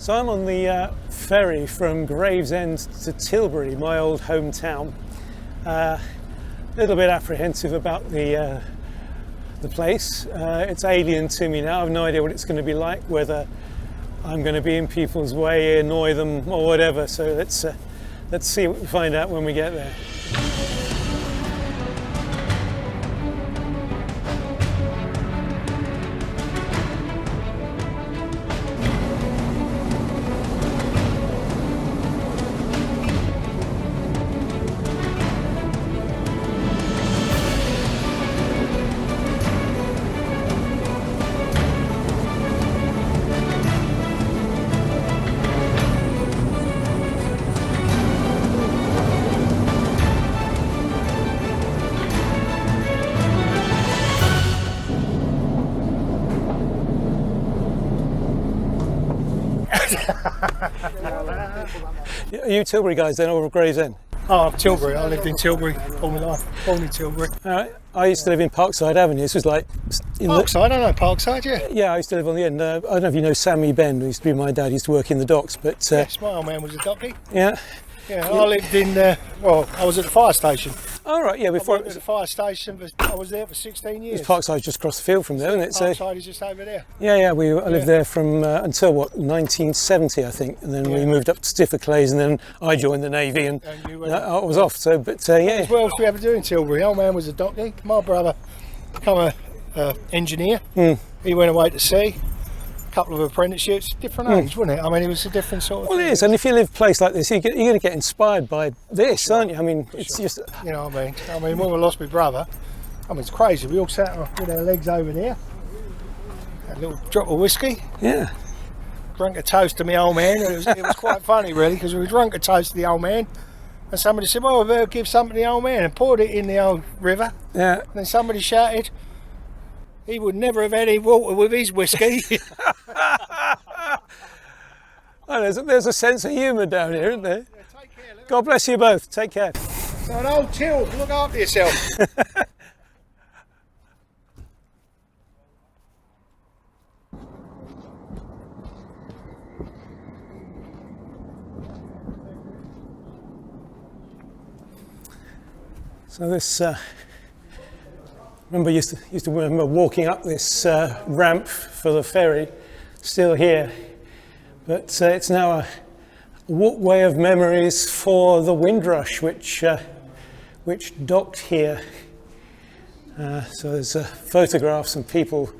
So I'm on the ferry from Gravesend to Tilbury, my old hometown. A little bit apprehensive about the place. It's alien to me now. I have no idea what it's going to be like, whether I'm going to be in people's way, annoy them or whatever. So let's see what we find out when we get there. Are you Tilbury guys then, or Gravesend? Oh, Tilbury. I lived in Tilbury all my life. Born in Tilbury. I used to live in Parkside Avenue. This was like... Parkside? I know Parkside, yeah. Yeah, I used to live on the end. I don't know if you know Sammy Ben, who used to be my dad, used to work in the docks, but... Yes, my old man was a docky. Yeah. Yeah, I lived in, well, I was at the fire station. Oh, right, yeah, before... I worked at the fire station, but I was there for 16 years. Parkside's just across the field from there, isn't it? Parkside is just over there. Yeah, I lived there from until, 1970, I think, and then we moved up to Stiffer-Clays, and then I joined the Navy, and I was off, so, but, yeah. What else we ever do in Tilbury? Old man was a docky. My brother became an engineer. He went away to sea. Couple of apprenticeships, different age, wasn't it? I mean, it was a different sort of thing. Well, it is, and if you live a place like this, you're going to get inspired by this, aren't you? I mean, it's just... You know what I mean? When we lost my brother, I mean, it's crazy. We all sat with our legs over there, had a little drop of whiskey. Yeah. Drank a toast to my old man. It was quite funny, really, because we drank a toast to the old man, and somebody said, well, we better give something to the old man, and poured it in the old river. Yeah. And then somebody shouted, he would never have had any water with his whiskey. Oh, there's a sense of humour down here, isn't there? Yeah, take care. God bless you both. Take care. So an old Till, look after yourself. So this, used to remember walking up this ramp for the ferry, still here, but it's now a walkway of memories for the Windrush, which docked here. So there's photographs and people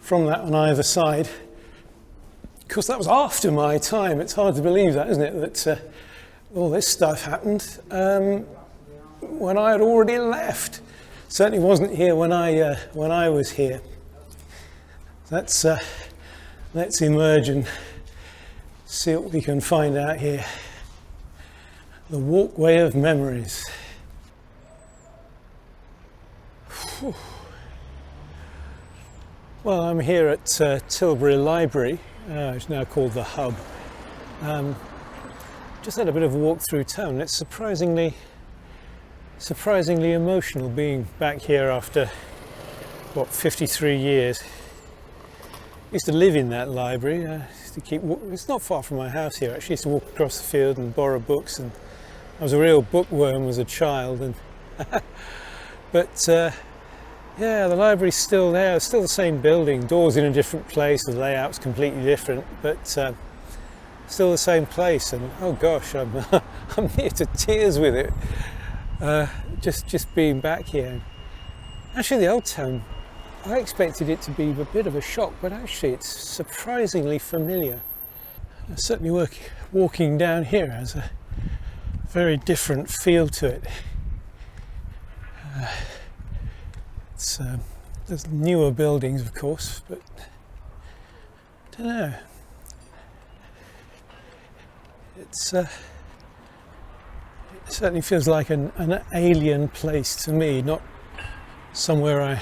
from that on either side. Of course, that was after my time. It's hard to believe that, isn't it? That all this stuff happened when I had already left. Certainly wasn't here when I was here. Let's emerge and see what we can find out here. The walkway of memories. Whew. Well, I'm here at Tilbury Library, it's now called the Hub. Just had a bit of a walk through town. It's surprisingly emotional being back here after 53 years. I used to live in that library. It's not far from my house here actually. I used to walk across the field and borrow books, and I was a real bookworm as a child. And but yeah, the library's still there. It's still the same building, doors in a different place, the layout's completely different, but still the same place. And oh gosh, I'm near to tears with it. Just being back here. Actually, the old town, I expected it to be a bit of a shock, but actually it's surprisingly familiar. Certainly walking down here has a very different feel to it. There's newer buildings, of course, but I don't know. It certainly feels like an alien place to me, not somewhere I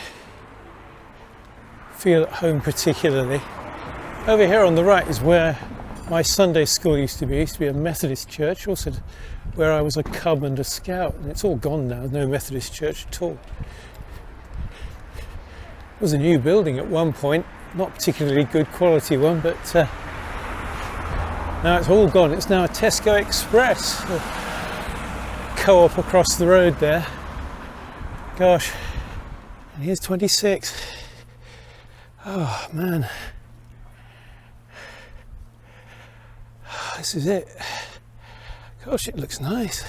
feel at home particularly. Over here on the right is where my Sunday school used to be. It used to be a Methodist church, also where I was a cub and a scout, and it's all gone now, no Methodist church at all. It was a new building at one point, not particularly good quality one, but Now it's all gone. It's now a Tesco Express co-op across the road there. Gosh, and here's 26. Oh man, this is it. Gosh, it looks nice.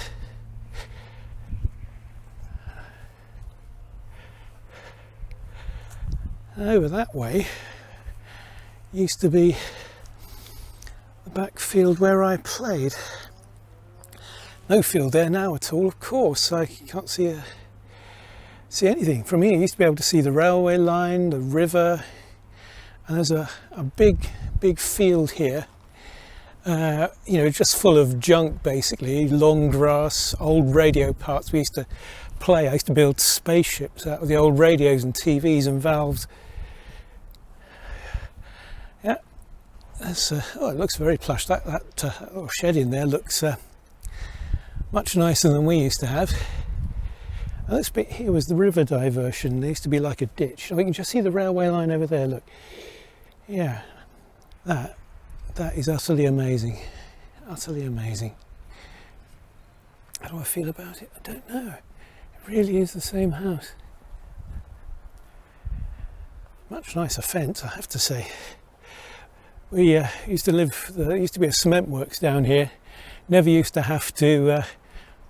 Over that way used to be the back field where I played. No field there now at all, of course. I can't see anything. From here, you used to be able to see the railway line, the river, and there's a big field here. You know, just full of junk basically, long grass, old radio parts. We used to play. I used to build spaceships out of the old radios and TVs and valves. Yeah, that's, oh, it looks very plush. That little shed in there looks much nicer than we used to have. And this bit here was the river diversion. There used to be like a ditch. We can just see the railway line over there, look. Yeah, that is utterly amazing. Utterly amazing. How do I feel about it? I don't know. It really is the same house. Much nicer fence, I have to say. We used to live, there used to be a cement works down here. Never used to have to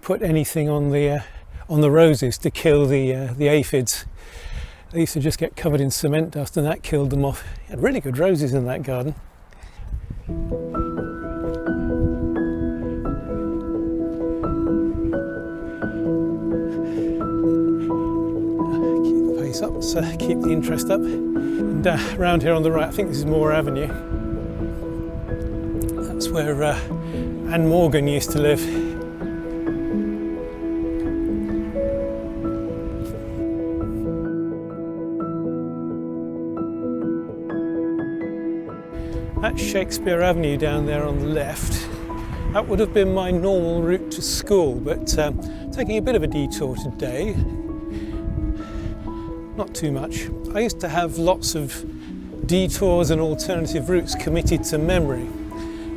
put anything on the roses to kill the aphids. They used to just get covered in cement dust and that killed them off. We had really good roses in that garden. Keep the pace up, so keep the interest up. And round here on the right, I think this is Moore Avenue. That's where Anne Morgan used to live. That's Shakespeare Avenue down there on the left. That would have been my normal route to school, but taking a bit of a detour today. Not too much. I used to have lots of detours and alternative routes committed to memory,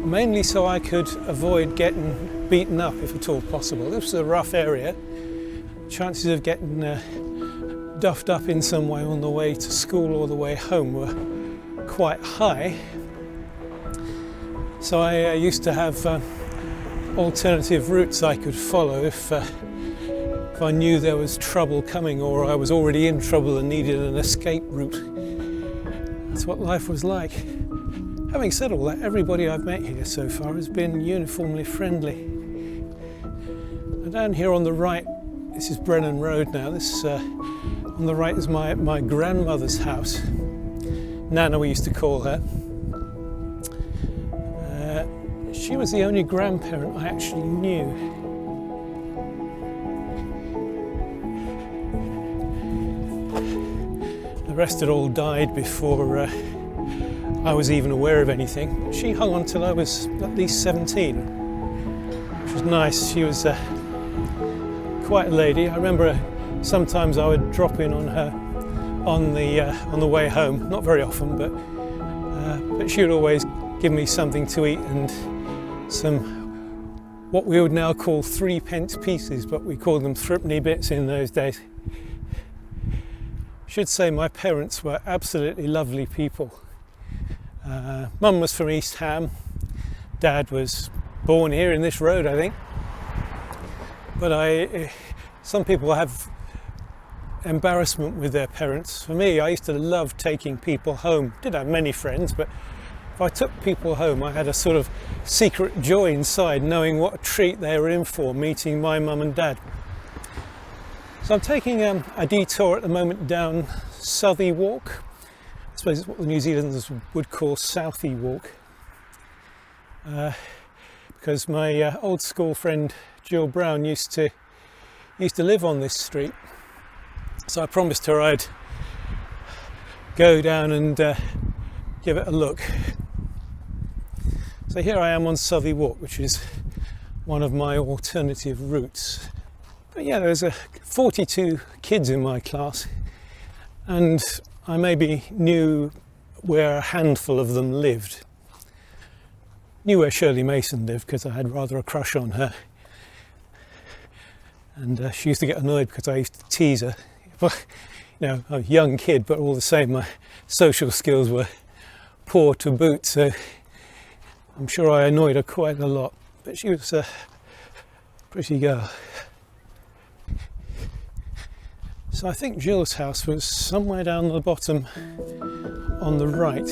mainly so I could avoid getting beaten up if at all possible. This was a rough area. Chances of getting duffed up in some way on the way to school or the way home were quite high. So I used to have alternative routes I could follow if I knew there was trouble coming or I was already in trouble and needed an escape route. That's what life was like. Having said all that, everybody I've met here so far has been uniformly friendly. And down here on the right, this is Brennan Road now. This on the right is my grandmother's house. Nana, we used to call her. She was the only grandparent I actually knew. The rest had all died before I was even aware of anything. She hung on till I was at least 17, which was nice. She was quite a lady. I remember sometimes I would drop in on her on the way home. Not very often, but she would always give me something to eat and some what we would now call 3p pieces, but we called them threepenny bits in those days. Should say my parents were absolutely lovely people. Mum was from East Ham. Dad was born here in this road, I think. But some people have embarrassment with their parents. For me, I used to love taking people home. Didn't have many friends, but if I took people home, I had a sort of secret joy inside, knowing what a treat they were in for, meeting my mum and dad. So I'm taking a detour at the moment down Southey Walk. I suppose it's what the New Zealanders would call Southey Walk. Because my old school friend Jill Brown used to live on this street. So I promised her I'd go down and give it a look. So here I am on Southey Walk, which is one of my alternative routes. But yeah, there's 42 kids in my class, and I maybe knew where a handful of them lived. knew where Shirley Mason lived because I had rather a crush on her. And she used to get annoyed because I used to tease her. Well, you know, I was a young kid, but all the same, my social skills were poor to boot, so I'm sure I annoyed her quite a lot. But she was a pretty girl. So I think Jill's house was somewhere down the bottom on the right.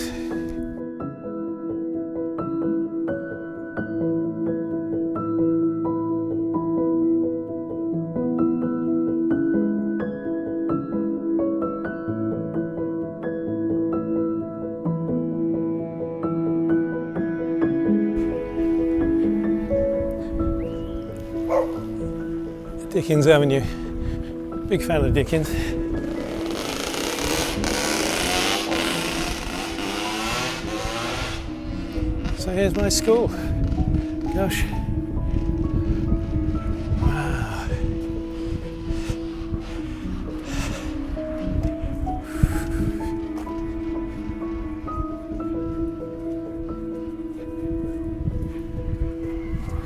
Dickens Avenue. Big fan of Dickens. So here's my school. Gosh. Wow.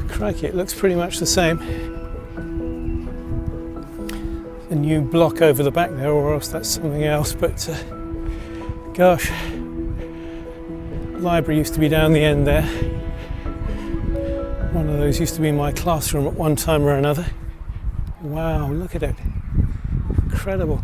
Crikey, it looks pretty much the same. A new block over the back there, or else that's something else, but gosh, library used to be down the end there. One of those used to be my classroom at one time or another. Wow, look at it, incredible.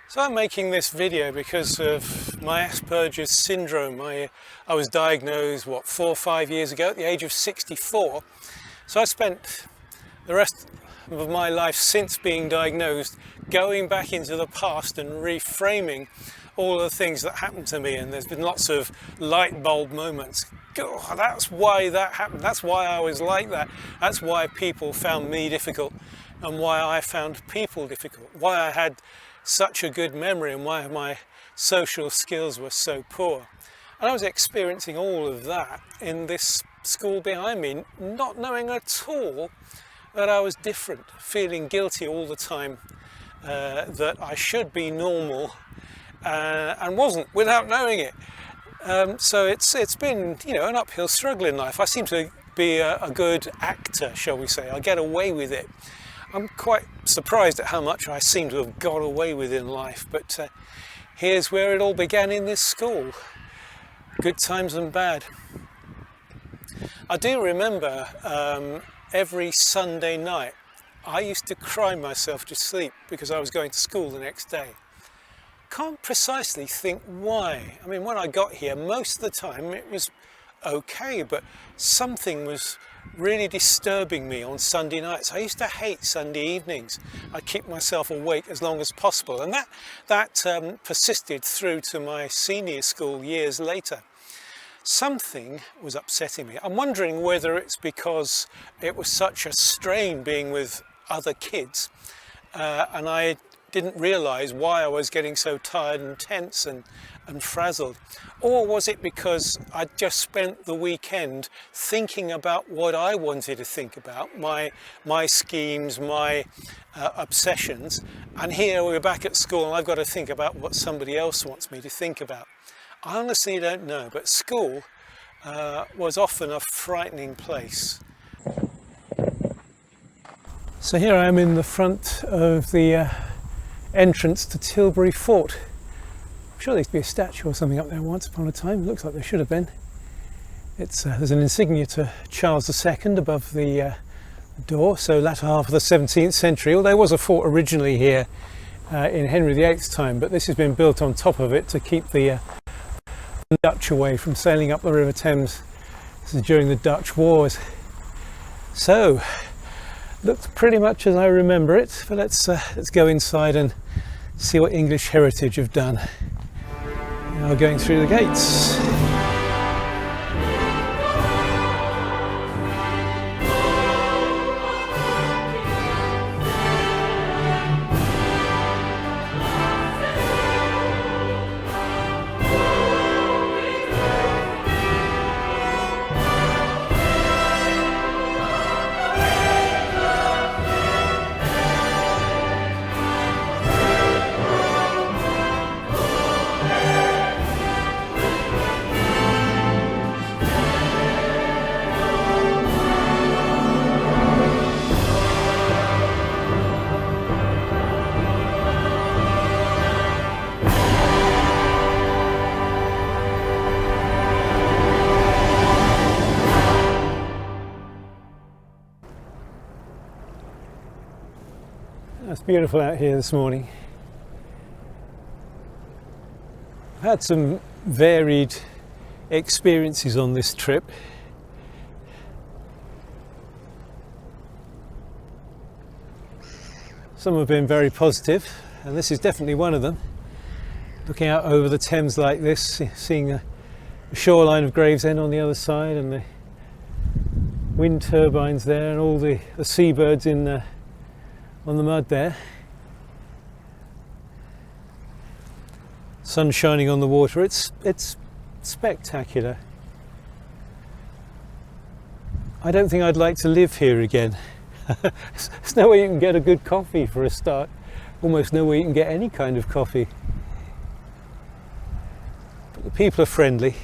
So I'm making this video because of my Asperger's syndrome. I was diagnosed, 4 or 5 years ago at the age of 64. So I spent the rest of my life since being diagnosed going back into the past and reframing all the things that happened to me, and there's been lots of light bulb moments. God, that's why that happened, that's why I was like that, that's why people found me difficult and why I found people difficult, why I had such a good memory and why my social skills were so poor. And I was experiencing all of that in this school behind me, not knowing at all that I was different, feeling guilty all the time, that I should be normal and wasn't, without knowing it. So it's been, you know, an uphill struggle in life. I seem to be a good actor, shall we say. I get away with it. I'm quite surprised at how much I seem to have got away with in life, but here's where it all began, in this school. Good times and bad. I do remember every Sunday night I used to cry myself to sleep because I was going to school the next day. Can't precisely think why. I mean, when I got here, most of the time it was okay, but something was really disturbing me on Sunday nights. I used to hate Sunday evenings. I'd keep myself awake as long as possible, and that persisted through to my senior school years later. Something was upsetting me. I'm wondering whether it's because it was such a strain being with other kids, and I didn't realise why I was getting so tired and tense and frazzled. Or was it because I'd just spent the weekend thinking about what I wanted to think about, my schemes, my obsessions, and here we're back at school and I've got to think about what somebody else wants me to think about. I honestly don't know, but school was often a frightening place. So here I am in the front of the entrance to Tilbury Fort. I'm sure there used to be a statue or something up there once upon a time. It looks like there should have been. There's an insignia to Charles II above the door, so latter half of the 17th century. Well, there was a fort originally here in Henry VIII's time, but this has been built on top of it to keep the Dutch away from sailing up the River Thames. This is during the Dutch Wars. So, looks pretty much as I remember it, but let's go inside and see what English heritage have done. Now going through the gates. It's beautiful out here this morning. I've had some varied experiences on this trip. Some have been very positive, and this is definitely one of them. Looking out over the Thames like this, seeing the shoreline of Gravesend on the other side, and the wind turbines there, and all the seabirds on the mud there. Sun shining on the water. It's spectacular. I don't think I'd like to live here again. There's no way you can get a good coffee for a start. Almost no way you can get any kind of coffee. But the people are friendly.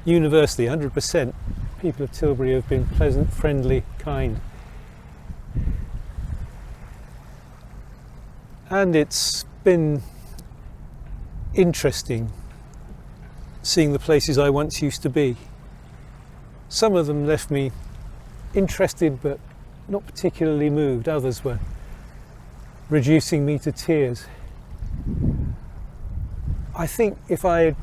Universally, 100%. People of Tilbury have been pleasant, friendly, kind. And it's been interesting seeing the places I once used to be. Some of them left me interested but not particularly moved. Others were reducing me to tears. I think if I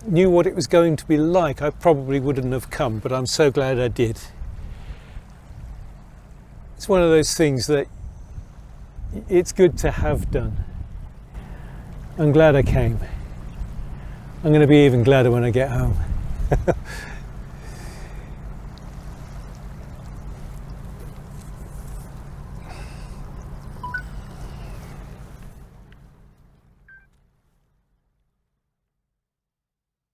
knew what it was going to be like, I probably wouldn't have come, but I'm so glad I did. It's one of those things that it's good to have done. I'm glad I came. I'm going to be even gladder when I get home.